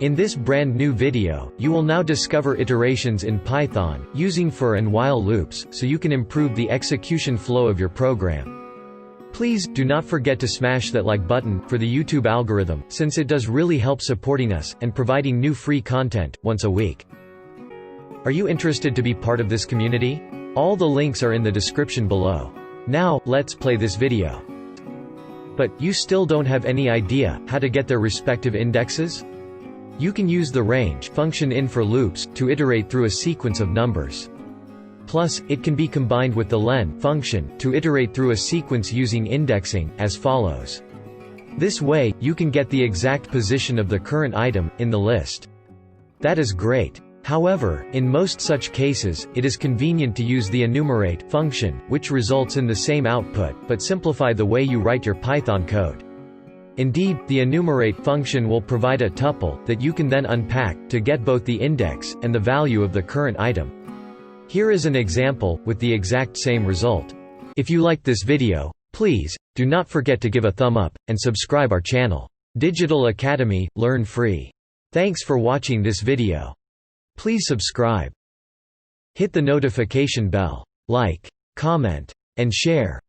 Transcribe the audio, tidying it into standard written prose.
In this brand new video, you will now discover iterations in Python, using for and while loops, so you can improve the execution flow of your program. Please, do not forget to smash that like button, for the YouTube algorithm, since it does really help supporting us, and providing new free content, once a week. Are you interested to be part of this community? All the links are in the description below. Now, let's play this video. But, you still don't have any idea how to get their respective indexes? You can use the range function in for loops to iterate through a sequence of numbers. Plus, it can be combined with the len function to iterate through a sequence using indexing, as follows. This way, you can get the exact position of the current item in the list. That is great. However, in most such cases, it is convenient to use the enumerate function, which results in the same output, but simplify the way you write your Python code. Indeed, the enumerate function will provide a tuple that you can then unpack to get both the index and the value of the current item. Here is an example, with the exact same result. If you liked this video, please, do not forget to give a thumb up, and subscribe our channel. Digital Academy, learn free. Thanks for watching this video. Please subscribe. Hit the notification bell. Like, comment, and share.